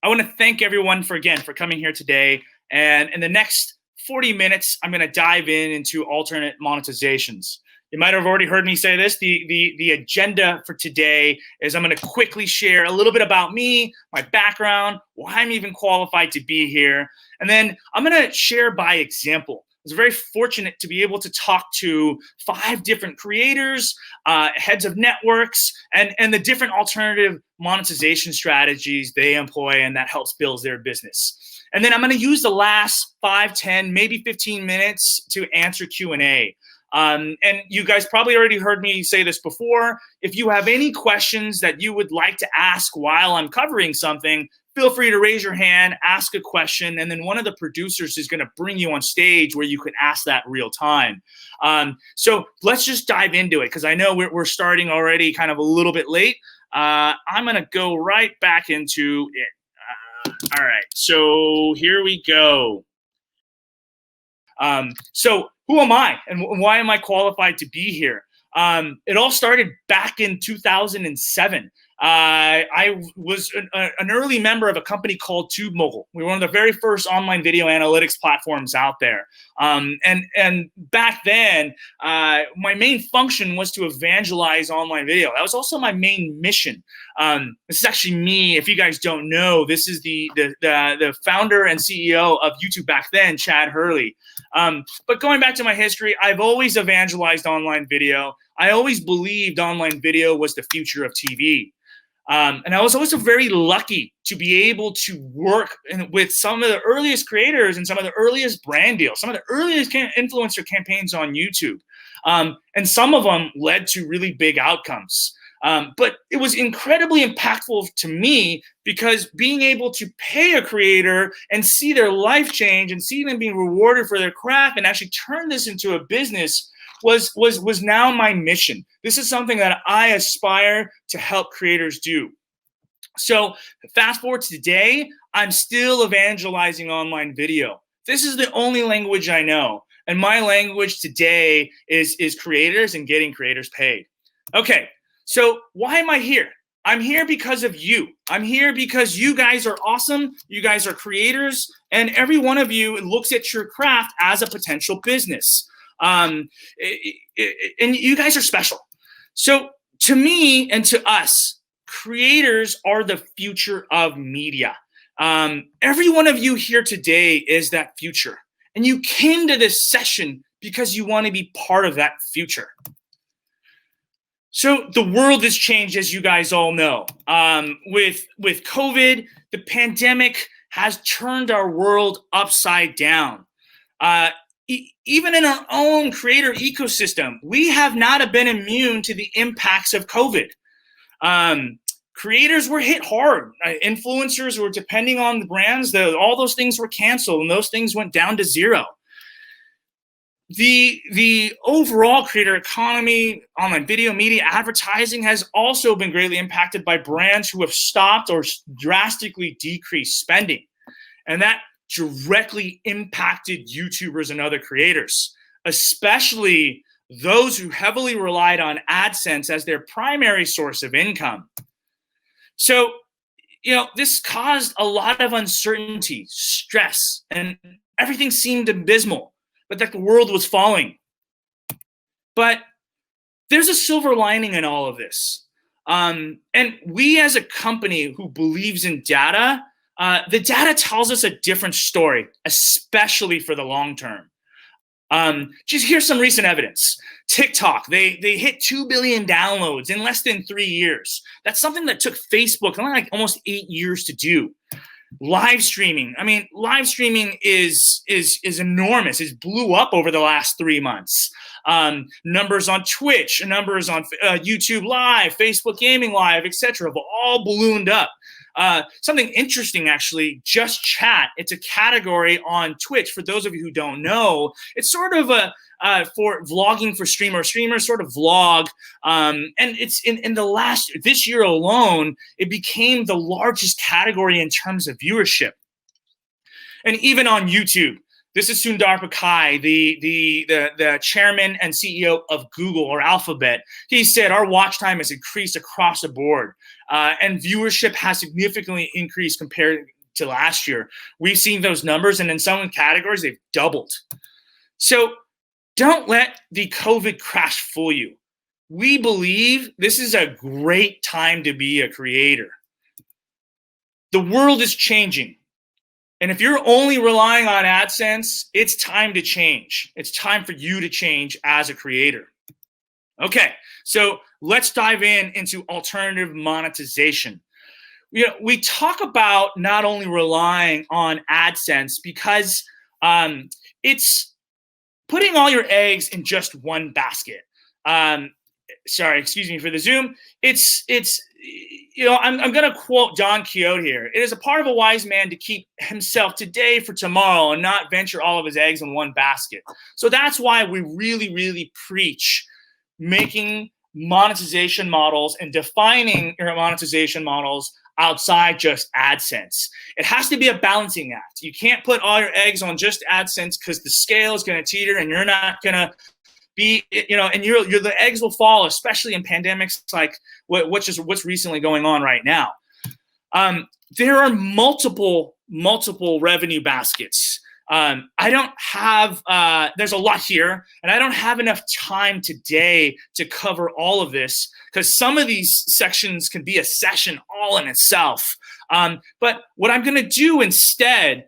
I want to thank everyone for coming here today. And in the next 40 minutes, I'm going to dive into alternate monetizations. You might have already heard me say this. The agenda for today is I'm going to quickly share a little bit about me, my background, why I'm even qualified to be here. And then I'm going to share by example. I was very fortunate to be able to talk to 5 different creators, heads of networks, and the different alternative monetization strategies they employ, and that helps build their business. And then I'm going to use the last 5, 10, maybe 15 minutes to answer Q&A. And you guys probably already heard me say this before. If you have any questions that you would like to ask while I'm covering something, feel free to raise your hand, ask a question, and then one of the producers is going to bring you on stage where you can ask that real time. So let's just dive into it, because I know we're starting already kind of a little bit late. I'm going to go right back into it. All right, so here we go. So who am I and why am I qualified to be here? It all started back in 2007. I was an early member of a company called TubeMogul. We were one of the very first online video analytics platforms out there. And back then, my main function was to evangelize online video. That was also my main mission. This is actually me. If you guys don't know, this is the founder and CEO of YouTube back then, Chad Hurley. But going back to my history, I've always evangelized online video. I always believed online video was the future of TV. And I was also very lucky to be able to work with some of the earliest creators and some of the earliest brand deals, some of the earliest influencer campaigns on YouTube. And some of them led to really big outcomes. But it was incredibly impactful to me because being able to pay a creator and see their life change and see them being rewarded for their craft and actually turn this into a business was now my mission. This is something that I aspire to help creators do. So fast forward to today, I'm still evangelizing online video. This is the only language I know. And my language today is creators and getting creators paid. Okay, so why am I here? I'm here because of you. I'm here because you guys are awesome. You guys are creators. And every one of you looks at your craft as a potential business. And you guys are special. So to me and to us, creators are the future of media. Every one of you here today is that future. And you came to this session because you want to be part of that future. So the world has changed, as you guys all know. With COVID, the pandemic has turned our world upside down. Even in our own creator ecosystem, we have not been immune to the impacts of COVID. Creators were hit hard. Influencers were depending on the brands. All those things were canceled, and those things went down to zero. The overall creator economy, online video, media, advertising has also been greatly impacted by brands who have stopped or drastically decreased spending. And that directly impacted YouTubers and other creators, especially those who heavily relied on AdSense as their primary source of income. So, this caused a lot of uncertainty, stress, and everything seemed abysmal, but that the world was falling. But there's a silver lining in all of this. And we as a company who believes in data, the data tells us a different story, especially for the long term. Just here's some recent evidence. TikTok, they hit 2 billion downloads in less than 3 years. That's something that took Facebook only like almost 8 years to do. Live streaming. I mean, live streaming is enormous. It blew up over the last 3 months. Numbers on Twitch, numbers on YouTube Live, Facebook Gaming Live, etc. have all ballooned up. Something interesting, actually, Just Chat. It's a category on Twitch. For those of you who don't know, it's sort of a for vlogging for streamers sort of vlog. And it's in this year alone, it became the largest category in terms of viewership. And even on YouTube, this is Sundar Pichai, the chairman and CEO of Google or Alphabet. He said our watch time has increased across the board, and viewership has significantly increased compared to last year. We've seen those numbers, and in some categories, they've doubled. So don't let the COVID crash fool you. We believe this is a great time to be a creator. The world is changing. And if you're only relying on AdSense, it's time to change. It's time for you to change as a creator. Okay, so let's dive into alternative monetization. We talk about not only relying on AdSense because it's putting all your eggs in just one basket. Sorry, excuse me for the Zoom. I'm going to quote Don Quixote here. It is a part of a wise man to keep himself today for tomorrow and not venture all of his eggs in one basket. So that's why we really, really preach making monetization models and defining your monetization models outside just AdSense. It has to be a balancing act. You can't put all your eggs on just AdSense because the scale is going to teeter and you're not going to be, and the eggs will fall, especially in pandemics like what's recently going on right now. There are multiple revenue baskets. I don't have, there's a lot here, and I don't have enough time today to cover all of this because some of these sections can be a session all in itself. But what I'm going to do instead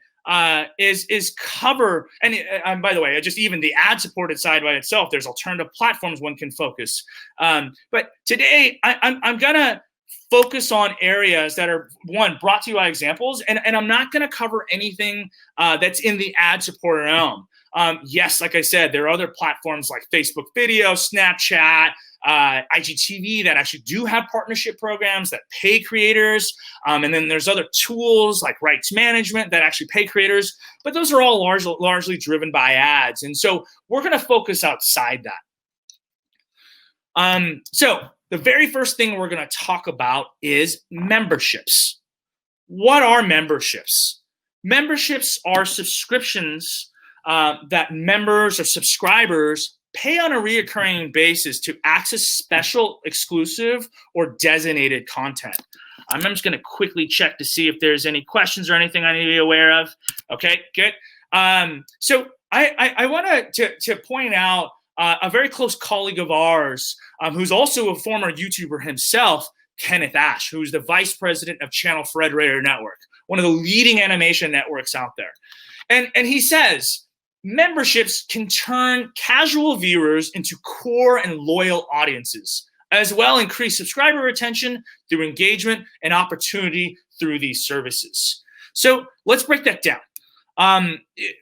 is cover, and by the way, just even the ad-supported side by itself, there's alternative platforms one can focus. But today, I'm going to focus on areas that are, one, brought to you by examples, and I'm not going to cover anything that's in the ad-supported realm. Yes, like I said, there are other platforms like Facebook Video, Snapchat, IGTV that actually do have partnership programs that pay creators. And then there's other tools like rights management that actually pay creators. But those are all largely driven by ads. And so we're going to focus outside that. So the very first thing we're going to talk about is memberships. What are memberships? Memberships are subscriptions that members or subscribers pay on a reoccurring basis to access special, exclusive, or designated content. I'm just going to quickly check to see if there's any questions or anything I need to be aware of. Okay, good. So I want to point out a very close colleague of ours who's also a former YouTuber himself, Kenneth Ash, who's the vice president of Channel Frederator Network, one of the leading animation networks out there. And he says, memberships can turn casual viewers into core and loyal audiences, as well increase subscriber retention through engagement and opportunity through these services. So let's break that down.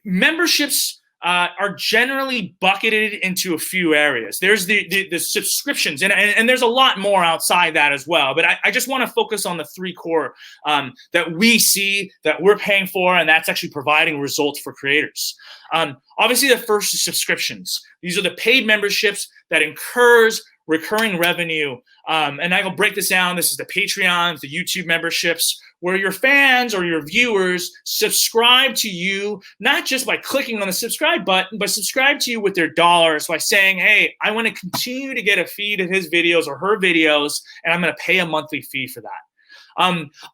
Memberships are generally bucketed into a few areas. There's the subscriptions, and there's a lot more outside that as well. But I just want to focus on the three core that we see that we're paying for, and that's actually providing results for creators. Obviously, the first is subscriptions. These are the paid memberships that incurs recurring revenue. And I will break this down. This is the Patreon, the YouTube memberships, where your fans or your viewers subscribe to you, not just by clicking on the subscribe button, but subscribe to you with their dollars by saying, hey, I want to continue to get a feed of his videos or her videos, and I'm going to pay a monthly fee for that.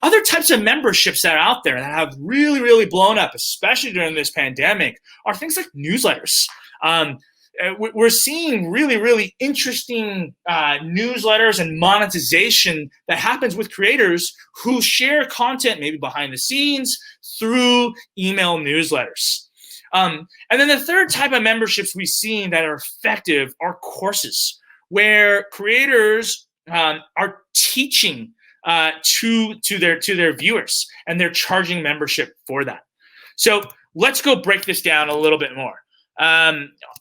Other types of memberships that are out there that have really, really blown up, especially during this pandemic, are things like newsletters. We're seeing really, really interesting newsletters and monetization that happens with creators who share content maybe behind the scenes through email newsletters. And then the third type of memberships we've seen that are effective are courses, where creators are teaching to their viewers, and they're charging membership for that. So let's go break this down a little bit more.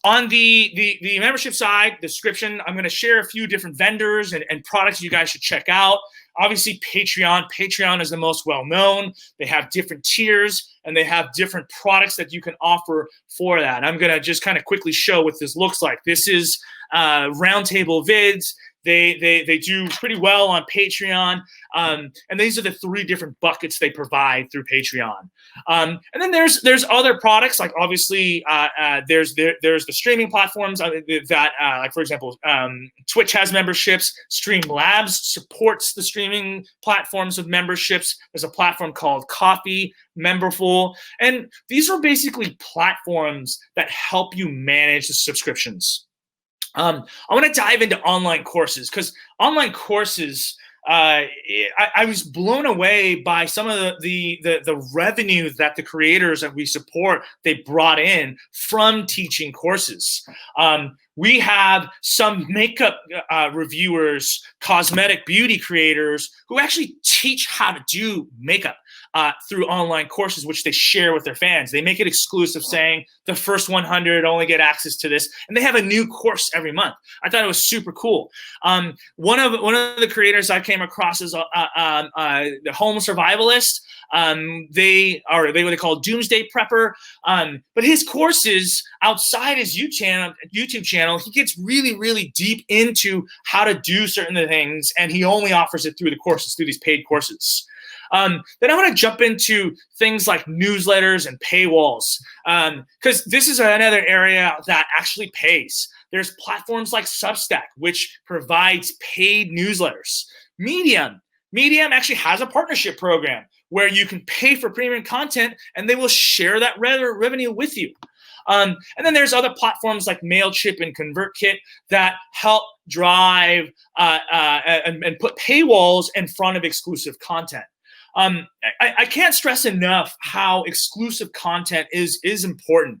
On the membership side, the description, I'm going to share a few different vendors and products you guys should check out. Obviously, Patreon. Patreon is the most well-known. They have different tiers, and they have different products that you can offer for that. I'm going to just kind of quickly show what this looks like. This is Roundtable Vids. They do pretty well on Patreon. And these are the 3 different buckets they provide through Patreon. And then there's other products, like obviously there's the streaming platforms that like, for example, Twitch has memberships. Streamlabs supports the streaming platforms with memberships. There's a platform called Coffee, Memberful, and these are basically platforms that help you manage the subscriptions. I want to dive into online courses, because online courses, I was blown away by some of the revenue that the creators that we support, they brought in from teaching courses. We have some makeup reviewers, cosmetic beauty creators who actually teach how to do makeup through online courses, which they share with their fans. They make it exclusive, saying the first 100 only get access to this, and they have a new course every month. I thought it was super cool. One of the creators I came across is the home survivalist. They what they call Doomsday Prepper. But his courses outside his YouTube channel, he gets really, really deep into how to do certain things, and he only offers it through the courses, through these paid courses. Then I want to jump into things like newsletters and paywalls, because this is another area that actually pays. There's platforms like Substack, which provides paid newsletters. Medium actually has a partnership program where you can pay for premium content and they will share that revenue with you. And then there's other platforms like MailChimp and ConvertKit that help drive and put paywalls in front of exclusive content. I can't stress enough how exclusive content is important.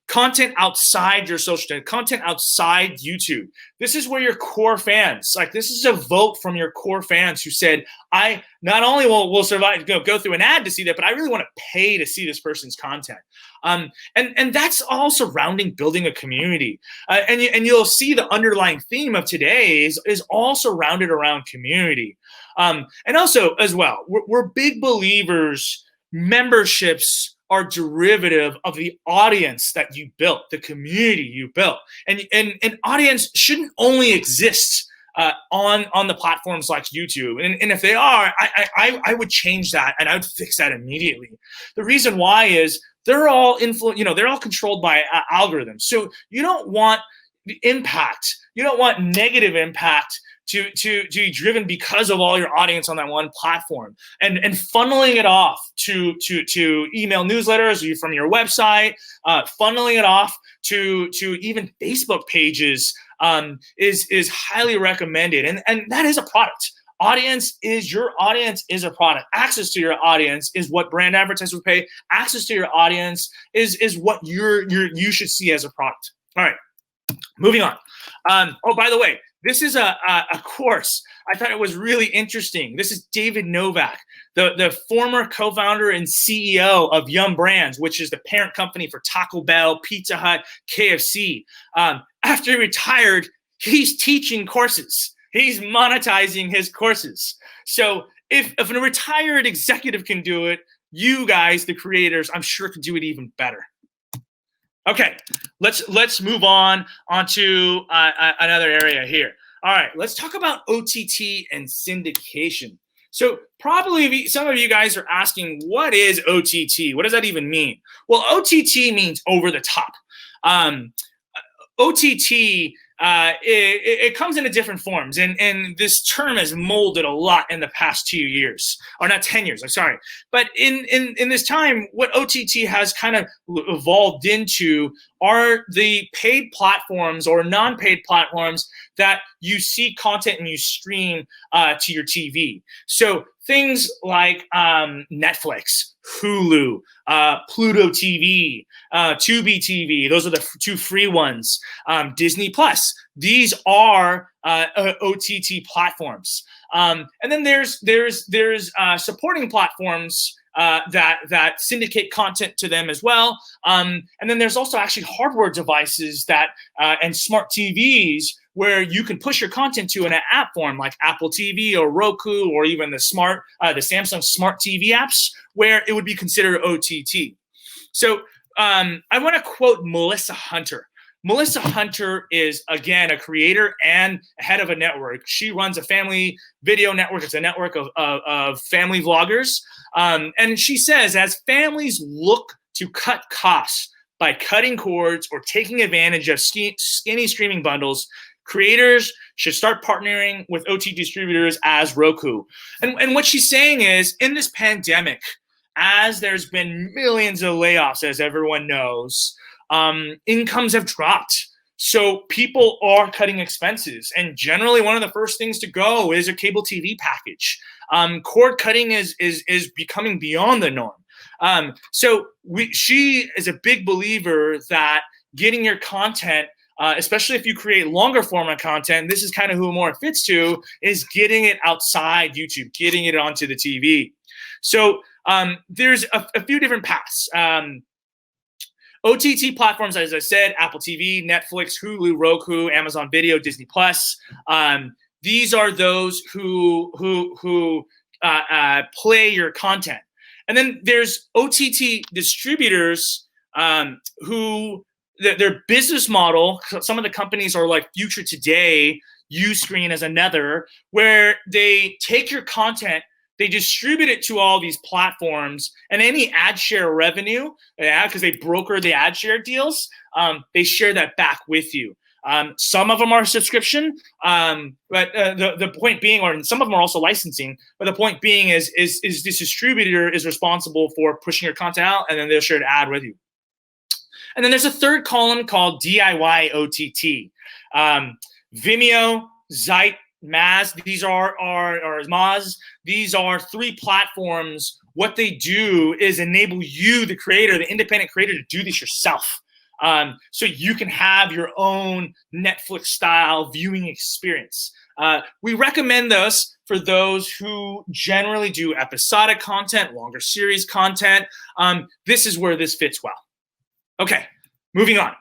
Content outside your social channel, content outside YouTube. This is where your core fans, like, this is a vote from your core fans who said, I not only will survive, go through an ad to see that, but I really want to pay to see this person's content. And that's all surrounding building a community. And you'll see the underlying theme of today is all surrounded around community. And also, as well, we're big believers, memberships are derivative of the audience that you built, the community you built. And an audience shouldn't only exist on the platforms like YouTube. And if they are, I would change that, and I would fix that immediately. The reason why is they're all they're all controlled by algorithms. So you don't want impact. You don't want negative impact to be driven because of all your audience on that one platform, and funneling it off to email newsletters from your website, funneling it off to even Facebook pages is highly recommended, and that is a product. Your audience is a product. Access to your audience is what brand advertisers pay. Access to your audience is what you should see as a product. All right, moving on. Oh, by the way, this is a course. I thought it was really interesting. This is David Novak, the former co-founder and CEO of Yum Brands, which is the parent company for Taco Bell, Pizza Hut, KFC. After he retired, he's teaching courses. He's monetizing his courses. So if a retired executive can do it, you guys, the creators, I'm sure can do it even better. Okay, let's move on onto another area here. All right, let's talk about OTT and syndication. So probably some of you guys are asking, what is OTT? What does that even mean? Well, OTT means over the top. OTT, it comes in different forms, and this term has molded a lot in the past 2 years, or not 10 years, I'm sorry. But in this time, what OTT has kind of evolved into are the paid platforms or non-paid platforms that you see content and you stream to your TV. So things like Netflix, Hulu, Pluto TV, Tubi TV. Those are the 2 free ones. Disney Plus. These are OTT platforms. And then there's supporting platforms that syndicate content to them as well. And then there's also actually hardware devices that and smart TVs where you can push your content to in an app form like Apple TV or Roku, or even the Samsung Smart TV apps, where it would be considered OTT. So I want to quote Melissa Hunter. Melissa Hunter is, again, a creator and head of a network. She runs a family video network. It's a network of family vloggers. And she says, as families look to cut costs by cutting cords or taking advantage of skinny streaming bundles, creators should start partnering with OTT distributors as Roku. And what she's saying is, in this pandemic, as there's been millions of layoffs, as everyone knows, incomes have dropped. So people are cutting expenses. And generally, one of the first things to go is a cable TV package. Cord cutting is becoming beyond the norm. So she is a big believer that getting your content, especially if you create longer format content, this is kind of who more it fits to, is getting it outside YouTube, getting it onto the TV. So there's a few different paths. OTT platforms, as I said, Apple TV, Netflix, Hulu, Roku, Amazon Video, Disney Plus. These are those who play your content. And then there's OTT distributors who their business model, some of the companies are like Future Today, Uscreen as another, where they take your content, they distribute it to all these platforms, and any ad share revenue, because they broker the ad share deals, they share that back with you. Some of them are subscription, but the point being, or some of them are also licensing. But the point being is this distributor is responsible for pushing your content out, and then they'll share an ad with you. And then there's a third column called DIY OTT. Vimeo, Zeit, Maz, these are Maz. These are three platforms. What they do is enable you, the creator, the independent creator, to do this yourself. So you can have your own Netflix-style viewing experience. We recommend those for those who generally do episodic content, longer series content. This is where this fits well. Okay, moving on.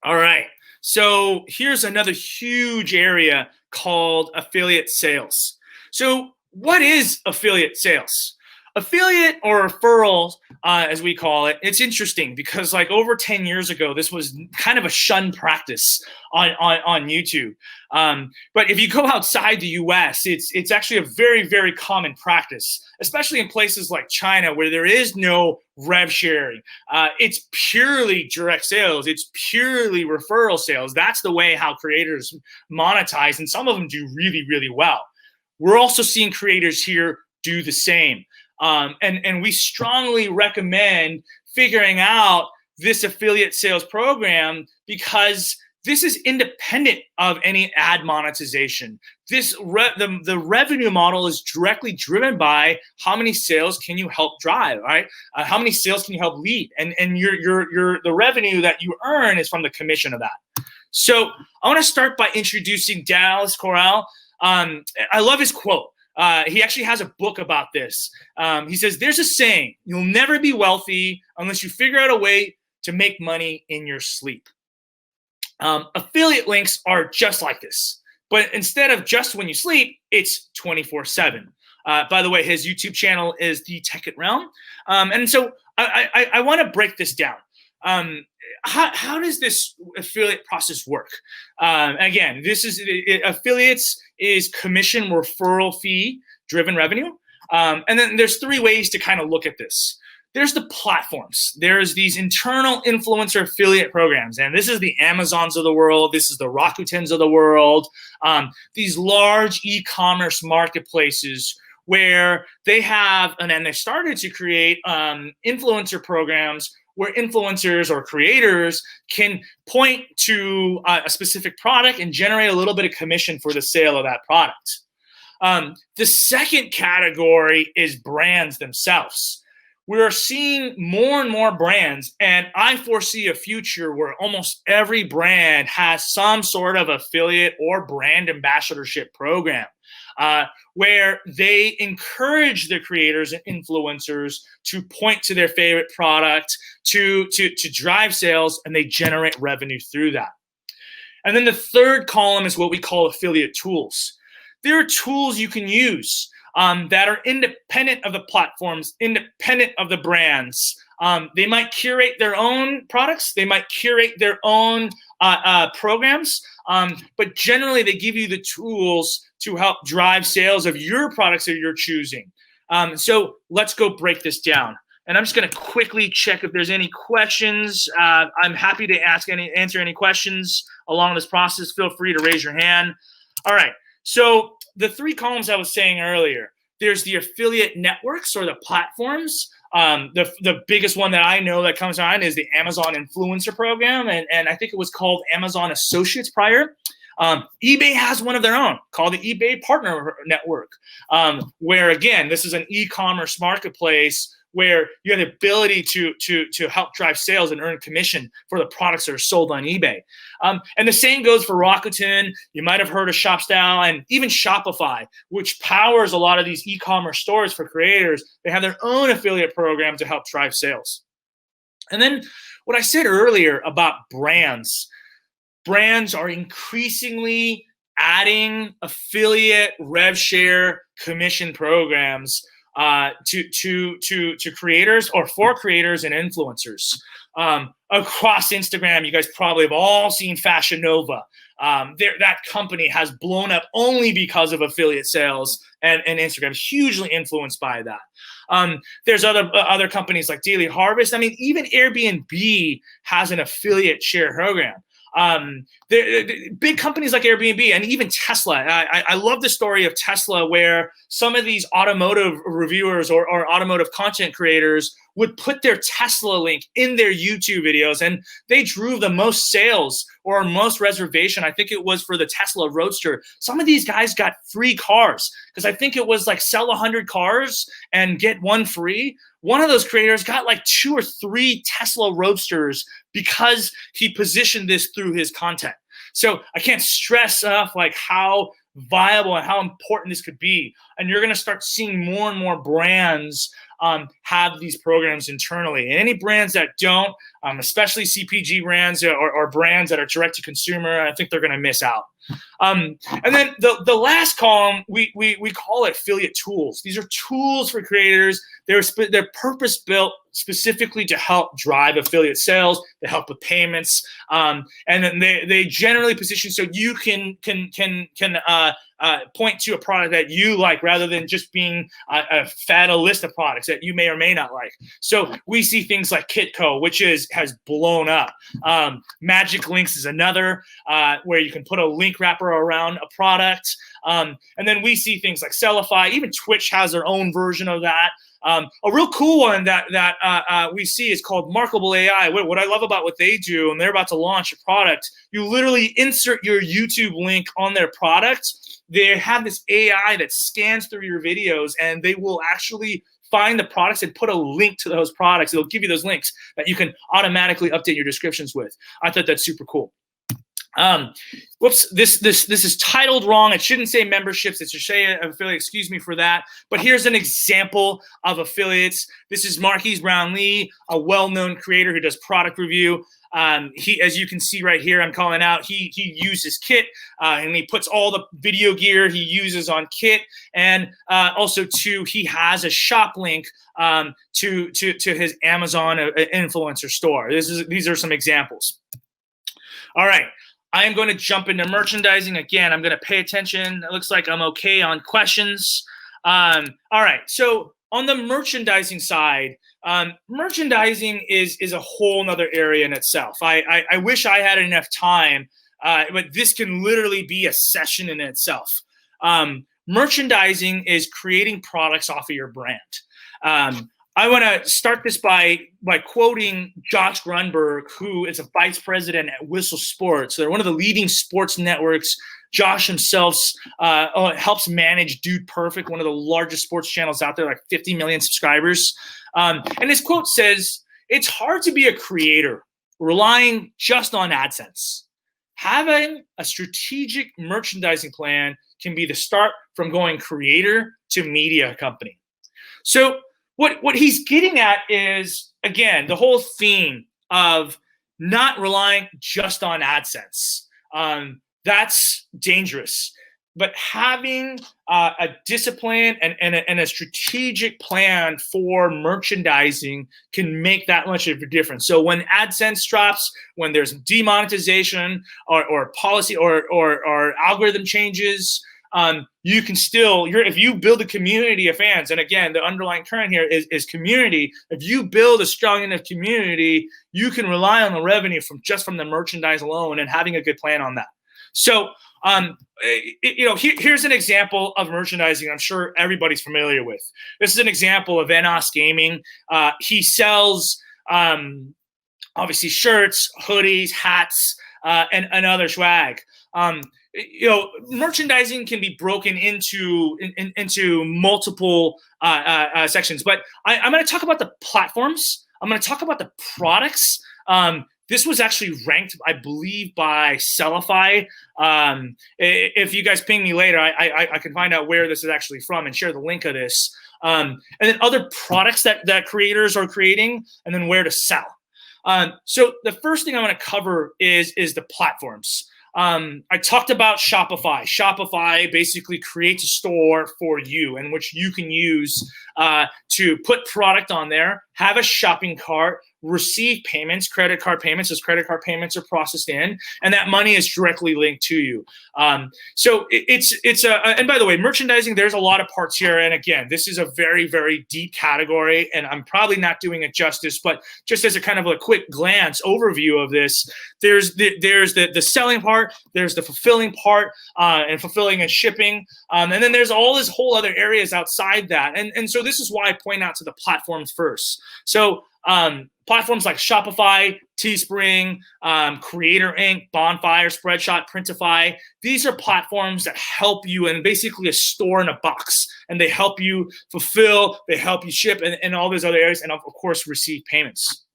All right, so here's another huge area called affiliate sales. So what is affiliate sales? Affiliate or referral, as we call it, it's interesting because like over 10 years ago, this was kind of a shunned practice on YouTube. But if you go outside the US, it's actually a very, very common practice, especially in places like China where there is no rev sharing. It's purely direct sales. It's purely referral sales. That's the way how creators monetize, and some of them do really, really well. We're also seeing creators here do the same. And we strongly recommend figuring out this affiliate sales program because this is independent of any ad monetization. The revenue model is directly driven by how many sales can you help drive, right? How many sales can you help lead? And the revenue that you earn is from the commission of that. So I want to start by introducing Dallas Corral. I love his quote. He actually has a book about this. He says, there's a saying, you'll never be wealthy unless you figure out a way to make money in your sleep. Affiliate links are just like this, but instead of just when you sleep, it's 24/7. By the way, his YouTube channel is The Tech It Realm. And so I want to break this down. How does this affiliate process work? Again, affiliates is commission referral fee driven revenue. And then there's three ways to kind of look at this. There's the platforms. There's these internal influencer affiliate programs. And this is the Amazons of the world. This is the Rakutens of the world. These large e-commerce marketplaces where they have, and then they started to create influencer programs where influencers or creators can point to a specific product and generate a little bit of commission for the sale of that product. The second category is brands themselves. We are seeing more and more brands, and I foresee a future where almost every brand has some sort of affiliate or brand ambassadorship program. Where they encourage the creators and influencers to point to their favorite product, to drive sales, and they generate revenue through that. And then the third column is what we call affiliate tools. There are tools you can use that are independent of the platforms, independent of the brands, They might curate their own products. They might curate their own programs. But generally, they give you the tools to help drive sales of your products that you're choosing. So let's go break this down. And I'm just going to quickly check if there's any questions. I'm happy to answer any questions along this process. Feel free to raise your hand. All right. So the three columns I was saying earlier, there's the affiliate networks or the platforms. The biggest one that I know that comes on is the Amazon Influencer Program. And I think it was called Amazon Associates prior. eBay has one of their own called the eBay Partner Network, where, again, this is an e-commerce marketplace where you have the ability to help drive sales and earn commission for the products that are sold on eBay. And the same goes for Rakuten. You might have heard of ShopStyle and even Shopify, which powers a lot of these e-commerce stores for creators. They have their own affiliate program to help drive sales. And then what I said earlier about brands are increasingly adding affiliate rev share commission programs to creators or for creators and influencers. Across Instagram, you guys probably have all seen Fashion Nova. That company has blown up only because of affiliate sales, and Instagram is hugely influenced by that. There's other companies like Daily Harvest. I mean, even Airbnb has an affiliate share program. Big companies like Airbnb and even Tesla. I love the story of Tesla, where some of these automotive reviewers or automotive content creators would put their Tesla link in their YouTube videos, and they drew the most sales or most reservation. I think it was for the Tesla Roadster. Some of these guys got free cars because I think it was like sell 100 cars and get one free. One of those creators got like 2 or 3 Tesla Roadsters because he positioned this through his content. So I can't stress enough like how viable and how important this could be. And you're going to start seeing more and more brands have these programs internally. And any brands that don't, especially CPG brands or brands that are direct to consumer, I think they're going to miss out. And then the last column, we call it affiliate tools. These are tools for creators. They're purpose built specifically to help drive affiliate sales, to help with payments, and then they generally position so you can point to a product that you like rather than just being fed a list of products that you may or may not like. So we see things like Kitco, which has blown up. Magic Links is another where you can put a link wrapper around a product. And then we see things like Sellify. Even Twitch has their own version of that. A real cool one that we see is called Markable AI. What I love about what they do, and they're about to launch a product, you literally insert your YouTube link on their product. They have this AI that scans through your videos, and they will actually find the products and put a link to those products. It'll give you those links that you can automatically update your descriptions with. I thought that's super cool. Whoops, this is titled wrong. It shouldn't say memberships. It should say affiliate. Excuse me for that. But here's an example of affiliates. This is Marquise Brownlee, a well-known creator who does product review. He, as you can see right here, I'm calling out, he uses Kit, and he puts all the video gear he uses on Kit. And also too, he has a shop link to his Amazon influencer store. These are some examples. All right. I am going to jump into merchandising. Again, I'm going to pay attention. It looks like I'm okay on questions. All right. So on the merchandising side, merchandising is a whole nother area in itself. I wish I had enough time, but this can literally be a session in itself. Merchandising is creating products off of your brand. I want to start this by quoting Josh Grunberg, who is a vice president at Whistle Sports. They're one of the leading sports networks. Josh himself helps manage Dude Perfect, one of the largest sports channels out there, like 50 million subscribers. And his quote says, "It's hard to be a creator relying just on AdSense. Having a strategic merchandising plan can be the start from going creator to media company." So what he's getting at is, again, the whole theme of not relying just on AdSense. That's dangerous. but having a discipline and a strategic plan for merchandising can make that much of a difference. So when AdSense drops, when there's demonetization or policy or algorithm changes, you can still, if you build a community of fans, and again, the underlying current here is community. If you build a strong enough community, you can rely on the revenue from the merchandise alone and having a good plan on that. So, here's an example of merchandising I'm sure everybody's familiar with. This is an example of Enos Gaming. He sells, obviously, shirts, hoodies, hats, and other swag. Merchandising can be broken into multiple sections, but I'm going to talk about the platforms. I'm going to talk about the products. This was actually ranked, I believe, by Sellify. If you guys ping me later, I can find out where this is actually from and share the link of this. And then other products that creators are creating, and then where to sell. So the first thing I want to cover is the platforms. I talked about Shopify. Shopify basically creates a store for you in which you can use to put product on there, have a shopping cart, receive payments, credit card payments, as credit card payments are processed in, and that money is directly linked to you. So it's and by the way, merchandising, there's a lot of parts here. And again, this is a very, very deep category, and I'm probably not doing it justice, but just as a kind of a quick glance overview of this, there's the selling part, there's the fulfilling part, and fulfilling and shipping. And then there's all this whole other areas outside that. And so this is why I point out to the platforms first. So platforms like Shopify, Teespring, Creator Inc., Bonfire, Spreadshot, Printify. These are platforms that help you, and basically a store in a box. And they help you fulfill, they help you ship, and all those other areas, and of course, receive payments.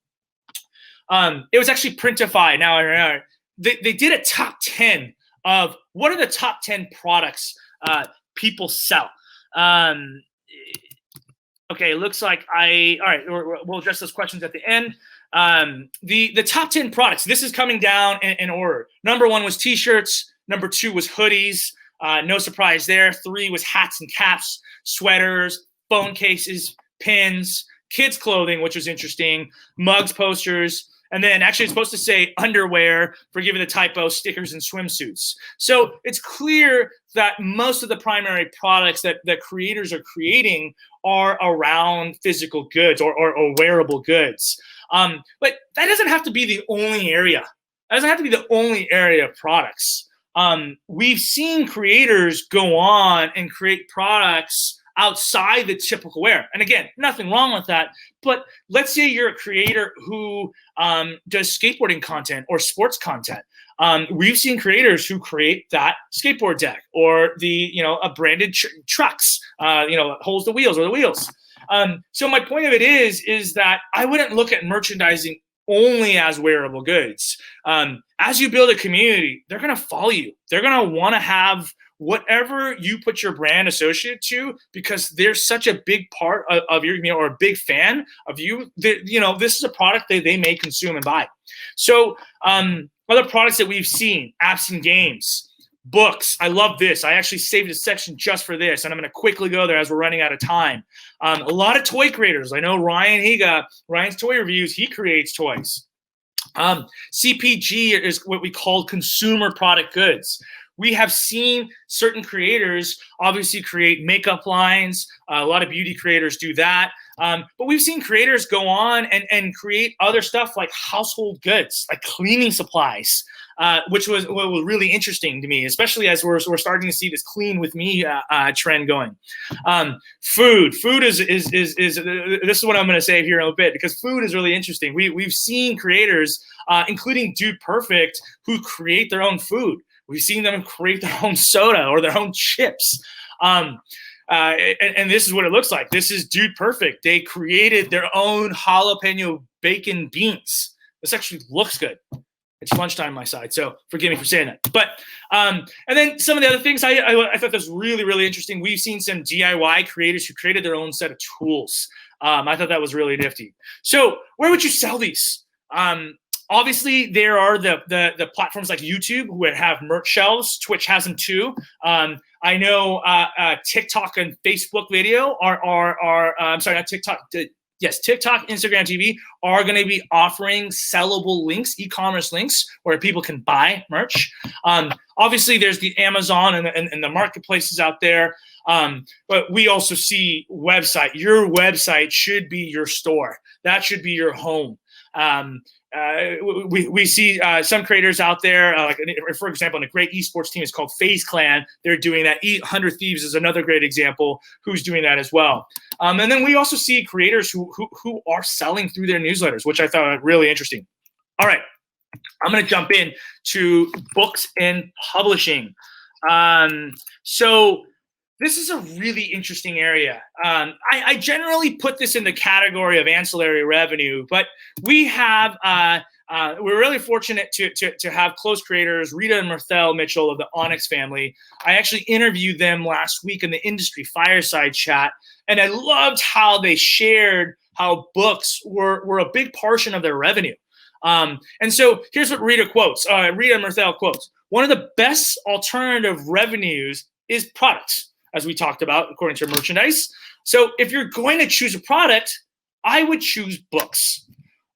It was actually Printify. Now, they did a top 10 of what are the top 10 products people sell. Okay, it looks like all right, we'll address those questions at the end. The top 10 products, this is coming down in order. Number 1 was t-shirts. Number 2 was hoodies. No surprise there. 3 was hats and caps, sweaters, phone cases, pins, kids clothing, which was interesting, mugs, posters, and then actually it's supposed to say underwear, forgive the typo, stickers, and swimsuits. So it's clear that most of the primary products that creators are creating are around physical goods or wearable goods. But that doesn't have to be the only area. That doesn't have to be the only area of products. We've seen creators go on and create products outside the typical wear. And again, nothing wrong with that. But let's say you're a creator who does skateboarding content or sports content. We've seen creators who create that skateboard deck or a branded trucks, holds the wheels or the wheels. So my point of it is that I wouldn't look at merchandising only as wearable goods. As you build a community, they're going to follow you. They're going to want to have whatever you put your brand associated to, because they're such a big part of your, or a big fan of you. This is a product that they may consume and buy. So other products that we've seen, apps and games, books. I love this. I actually saved a section just for this, and I'm going to quickly go there as we're running out of time. A lot of toy creators. I know Ryan's Toy Reviews. He creates toys. CPG is what we call consumer product goods. We have seen certain creators obviously create makeup lines. A lot of beauty creators do that. But we've seen creators go on and create other stuff like household goods, like cleaning supplies, which was really interesting to me, especially as we're starting to see this clean with me trend going. Food is this is what I'm going to say here in a bit, because food is really interesting. We've seen creators, including Dude Perfect, who create their own food. We've seen them create their own soda or their own chips. And this is what it looks like. This is Dude Perfect. They created their own jalapeno bacon beans. This actually looks good. It's lunchtime on my side, so forgive me for saying that. But and then some of the other things I thought that was really, really interesting. We've seen some DIY creators who created their own set of tools. I thought that was really nifty. So where would you sell these? Obviously, there are the platforms like YouTube who have merch shelves. Twitch has them too. I know TikTok and Facebook video are I'm sorry, not TikTok. Yes, TikTok, Instagram TV are going to be offering sellable links, e-commerce links, where people can buy merch. Obviously, there's the Amazon and the marketplaces out there. But we also see website. Your website should be your store. That should be your home. We see some creators out there, like for example, a great esports team is called FaZe Clan. They're doing that. 100 Thieves is another great example who's doing that as well. And then we also see creators who are selling through their newsletters, which I thought really interesting. All right, I'm going to jump in to books and publishing. So this is a really interesting area. I generally put this in the category of ancillary revenue, but we have we're really fortunate to have close creators, Rita and Marthel Mitchell of the Onyx family. I actually interviewed them last week in the industry fireside chat, and I loved how they shared how books were a big portion of their revenue. And so here's what Rita quotes. Rita and Marthel quotes: "One of the best alternative revenues is products, as we talked about, according to merchandise. So if you're going to choose a product, I would choose books."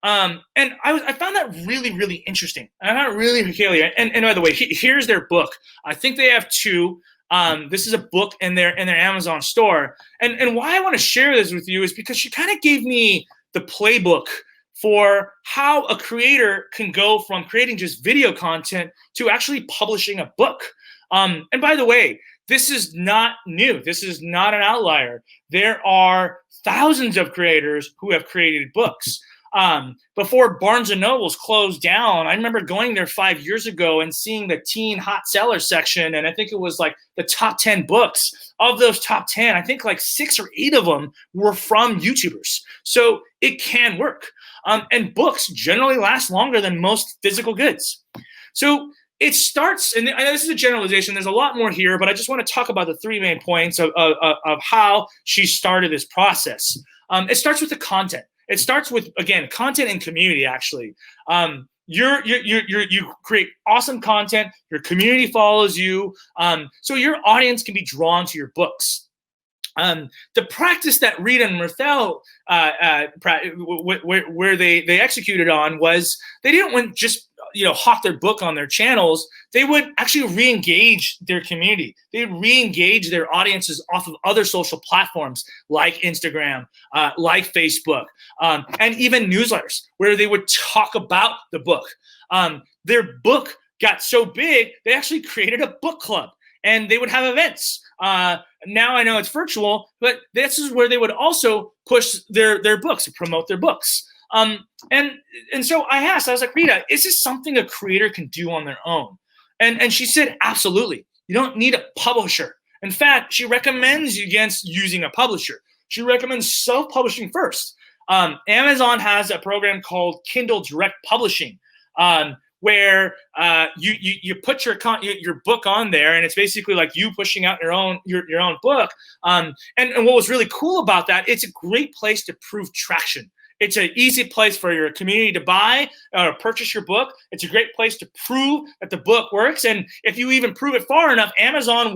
And I found that really, really interesting. I found it really peculiar. And by the way, here's their book. I think they have two. This is a book in their Amazon store. And why I want to share this with you is because she kind of gave me the playbook for how a creator can go from creating just video content to actually publishing a book. And by the way, this is not new. This is not an outlier. There are thousands of creators who have created books. Before Barnes & Noble's closed down, I remember going there 5 years ago and seeing the teen hot seller section, and I think it was like the top 10 books. Of those top 10, I think like 6 or 8 of them were from YouTubers. So it can work. And books generally last longer than most physical goods. So it starts, and this is a generalization, there's a lot more here, but I just want to talk about the 3 main points of how she started this process. It starts with the content. It starts with, again, content and community, actually. You create awesome content, your community follows you, so your audience can be drawn to your books. The practice that Rita and Marthel where they executed on was they didn't want just hawk their book on their channels. They would actually re-engage their community. They would re-engage their audiences off of other social platforms like Instagram, like Facebook, and even newsletters where they would talk about the book. Their book got so big, they actually created a book club. And they would have events. Now I know it's virtual, but this is where they would also push their books, promote their books. And so I asked, I was like, Rita, is this something a creator can do on their own? And she said, absolutely. You don't need a publisher. In fact, she recommends you against using a publisher. She recommends self-publishing first. Amazon has a program called Kindle Direct Publishing, where you put your book on there, and it's basically like you pushing out your own book. And what was really cool about that, it's a great place to prove traction. It's an easy place for your community to buy or purchase your book. It's a great place to prove that the book works. And if you even prove it far enough, Amazon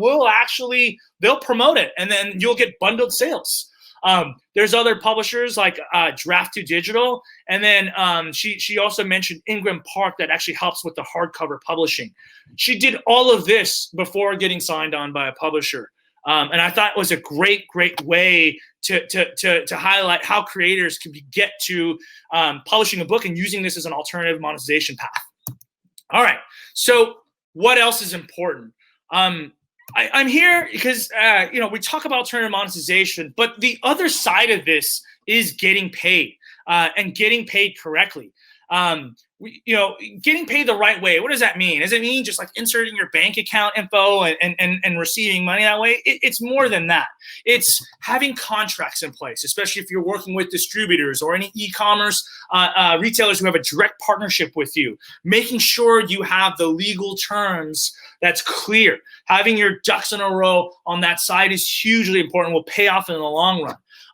they'll promote it, and then you'll get bundled sales. There's other publishers like Draft2 Digital, and then she also mentioned Ingram Park that actually helps with the hardcover publishing. She did all of this before getting signed on by a publisher, and I thought it was a great way to highlight how creators can get to publishing a book and using this as an alternative monetization path. All right, so what else is important? I'm here because, we talk about alternative monetization, but the other side of this is getting paid and getting paid correctly. Getting paid the right way. What does that mean? Does it mean just like inserting your bank account info and receiving money that way? It's more than that. It's having contracts in place, especially if you're working with distributors or any e-commerce retailers who have a direct partnership with you. Making sure you have the legal terms that's clear. Having your ducks in a row on that side is hugely important. Will pay off in the long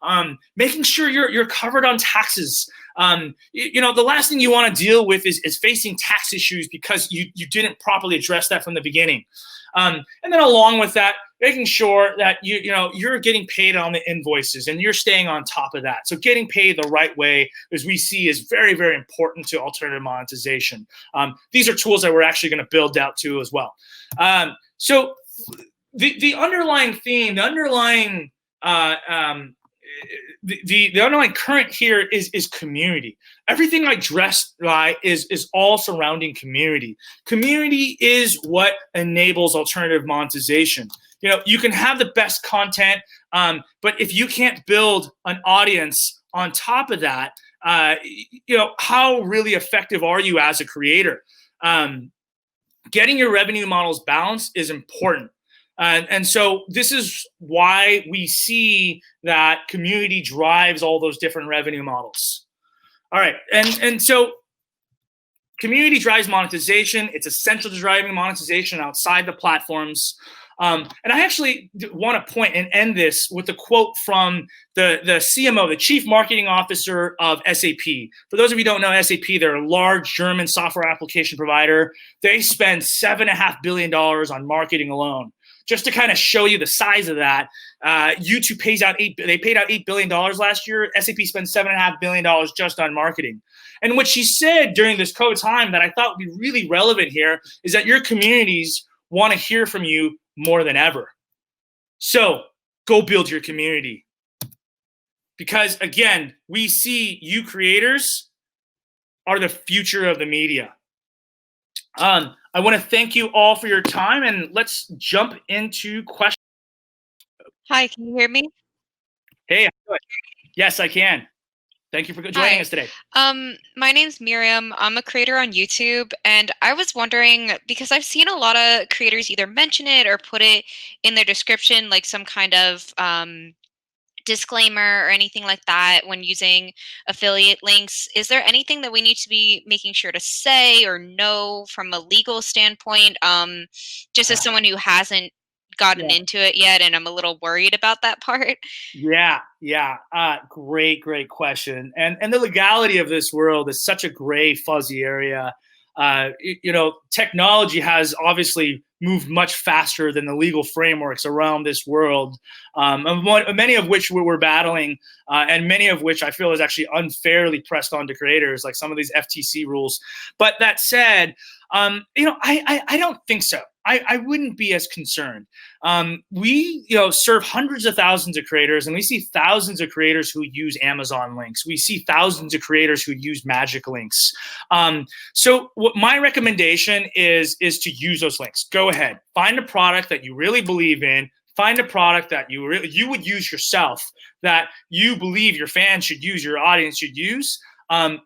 run. Making sure you're covered on taxes. The last thing you want to deal with is facing tax issues because you didn't properly address that from the beginning. And then along with that, making sure that you're getting paid on the invoices and you're staying on top of that. So getting paid the right way, as we see, is very, very important to alternative monetization. These are tools that we're actually going to build out to as well. So the underlying theme, the underlying the underlying current here is community. Everything I dressed is all surrounding community. Community is what enables alternative monetization. You can have the best content, but if you can't build an audience on top of that, how really effective are you as a creator? Getting your revenue models balanced is important. And so this is why we see that community drives all those different revenue models. All right. And so community drives monetization. It's essential to driving monetization outside the platforms. And I actually want to point and end this with a quote from the CMO, the Chief Marketing Officer of SAP. For those of you who don't know SAP, they're a large German software application provider. They spend $7.5 billion on marketing alone. Just to kind of show you the size of that, YouTube paid out $8 billion last year. SAP spends $7.5 billion just on marketing. And what she said during this COVID time that I thought would be really relevant here is that your communities want to hear from you more than ever. So go build your community. Because again, we see you creators are the future of the media. I want to thank you all for your time, and let's jump into questions. Hi, can you hear me? Hey, yes, I can. Thank you for joining us today. My name's Miriam. I'm a creator on YouTube, and I was wondering, because I've seen a lot of creators either mention it or put it in their description, like some kind of disclaimer or anything like that when using affiliate links. Is there anything that we need to be making sure to say or know from a legal standpoint? Just as someone who hasn't gotten into it yet, and I'm a little worried about that part. Yeah. Great question. And the legality of this world is such a gray, fuzzy area. Technology has obviously moved much faster than the legal frameworks around this world, many of which we're battling, and many of which I feel is actually unfairly pressed onto creators, like some of these FTC rules. But that said, I don't think so. I wouldn't be as concerned. We serve hundreds of thousands of creators, and we see thousands of creators who use Amazon links. We see thousands of creators who use Magic links. So what my recommendation is to use those links. Go ahead, find a product that you really believe in. Find a product that you would use yourself, that you believe your fans should use, your audience should use. And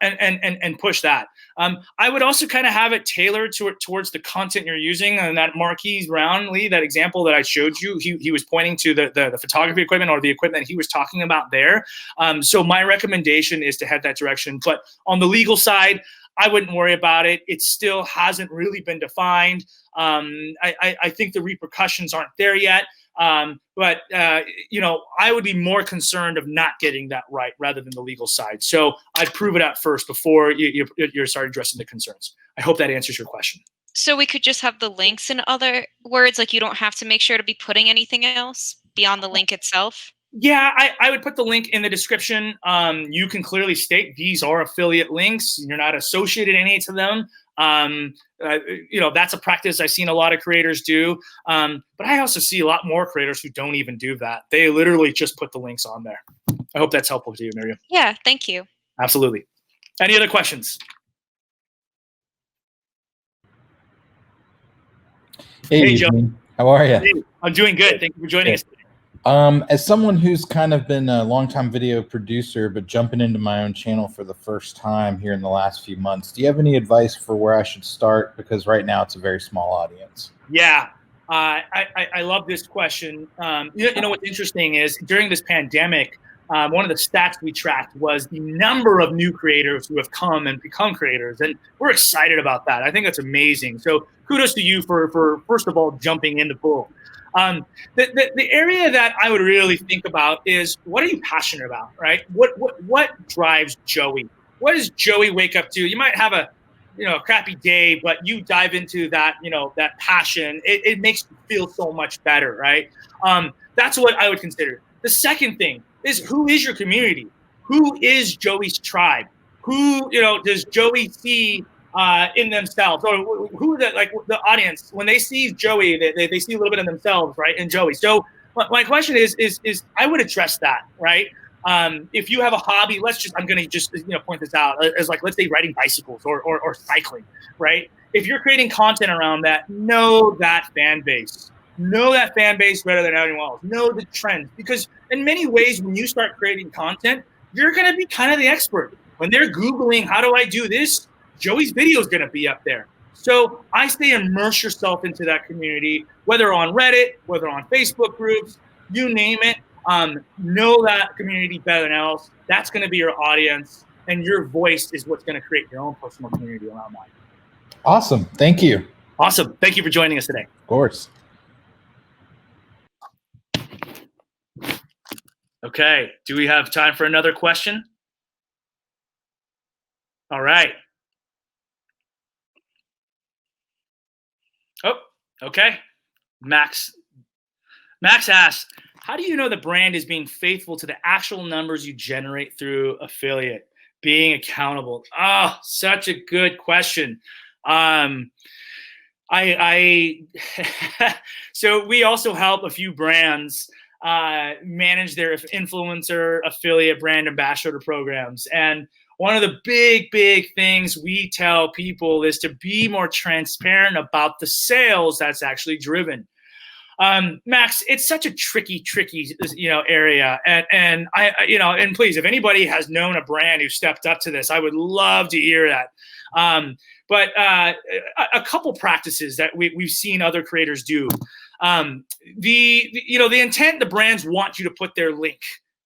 push that. I would also kind of have it tailored towards the content you're using. And that Marquise Brownlee, that example that I showed you, he was pointing to the photography equipment or the equipment he was talking about there. So my recommendation is to head that direction. But on the legal side, I wouldn't worry about it. It still hasn't really been defined. I think the repercussions aren't there yet. But I would be more concerned of not getting that right rather than the legal side. So I'd prove it out first before you start addressing the concerns. I hope that answers your question. So we could just have the links, in other words, like you don't have to make sure to be putting anything else beyond the link itself? Yeah, I would put the link in the description. You can clearly state these are affiliate links. You're not associated any to them. That's a practice I've seen a lot of creators do. But I also see a lot more creators who don't even do that. They literally just put the links on there. I hope that's helpful to you, Miriam. Yeah, thank you. Absolutely. Any other questions? Hey Joe. How are you? Hey, I'm doing good. Thank you for joining us today. As someone who's kind of been a longtime video producer, but jumping into my own channel for the first time here in the last few months, do you have any advice for where I should start? Because right now it's a very small audience. Yeah, I love this question. What's interesting is during this pandemic, one of the stats we tracked was the number of new creators who have come and become creators. And we're excited about that. I think that's amazing. So kudos to you for first of all, jumping in the pool. The area that I would really think about is, what are you passionate about, right? What drives Joey? what does Joey wake up to? You might have a crappy day, but you dive into that, that passion. It makes you feel so much better, right? That's what I would consider. The second thing is, who is your community? Who is Joey's tribe? Who, does Joey see in themselves, or who the audience, when they see Joey, they see a little bit of themselves, right, in Joey. So my question is I would address that, right? If you have a hobby, I'm going to just point this out as, like, let's say riding bicycles or cycling, right? If you're creating content around that, know that fan base. Know that fan base better than anyone else. Know the trends, because in many ways, when you start creating content, you're going to be kind of the expert. When they're Googling, how do I do this? Joey's video is going to be up there. So I say immerse yourself into that community, whether on Reddit, whether on Facebook groups, you name it. Know that community better than else. That's going to be your audience, and your voice is what's going to create your own personal community around that. Awesome. Thank you. Awesome. Thank you for joining us today. Of course. Okay. Do we have time for another question? All right. Oh, okay. Max asks, how do you know the brand is being faithful to the actual numbers you generate through affiliate? Being accountable. Oh, such a good question. So we also help a few brands manage their influencer, affiliate, brand ambassador programs. And one of the big things we tell people is to be more transparent about the sales that's actually driven. Max, it's such a tricky, area. And and please, if anybody has known a brand who stepped up to this, I would love to hear that. But a couple practices that we've seen other creators do. The intent, the brands want you to put their link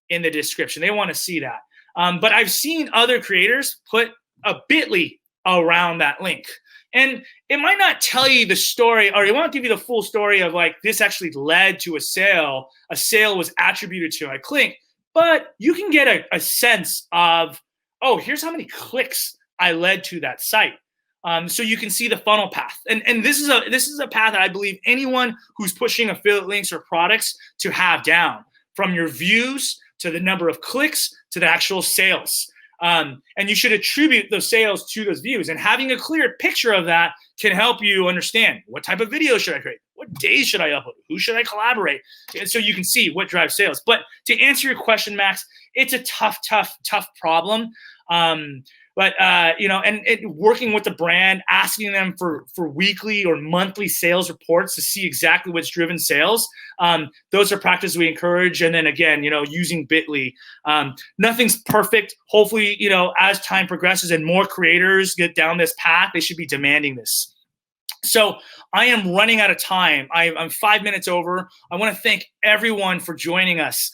in the description. They want to see that. But I've seen other creators put a bit.ly around that link. And it might not tell you the story, or it won't give you the full story of, like, this actually led to a sale. A sale was attributed to a click, but you can get a sense of, oh, here's how many clicks I led to that site. So you can see the funnel path. And this is a path that I believe anyone who's pushing affiliate links or products to have down, from your views to the number of clicks to the actual sales. And you should attribute those sales to those views. And having a clear picture of that can help you understand, what type of video should I create? What days should I upload? Who should I collaborate? And so you can see what drives sales. But to answer your question, Max, it's a tough problem. But working with the brand, asking them for weekly or monthly sales reports to see exactly what's driven sales. Those are practices we encourage. And then again, using bit.ly. Nothing's perfect. Hopefully, as time progresses and more creators get down this path, they should be demanding this. So I am running out of time. I'm 5 minutes over. I want to thank everyone for joining us.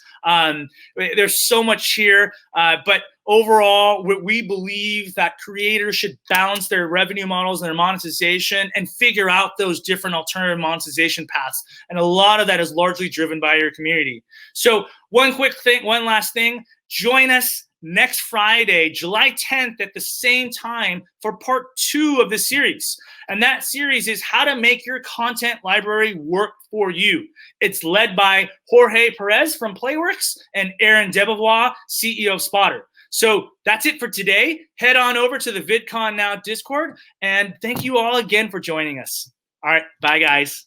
There's so much here, but overall, we believe that creators should balance their revenue models and their monetization and figure out those different alternative monetization paths. And a lot of that is largely driven by your community. So one last thing, join us next Friday, July 10th at the same time for part 2 of the series. And that series is how to make your content library work for you. It's led by Jorge Perez from Playworks and Aaron Debevois, CEO of Spotter. So that's it for today. Head on over to the VidCon Now Discord, and thank you all again for joining us. All right, bye guys.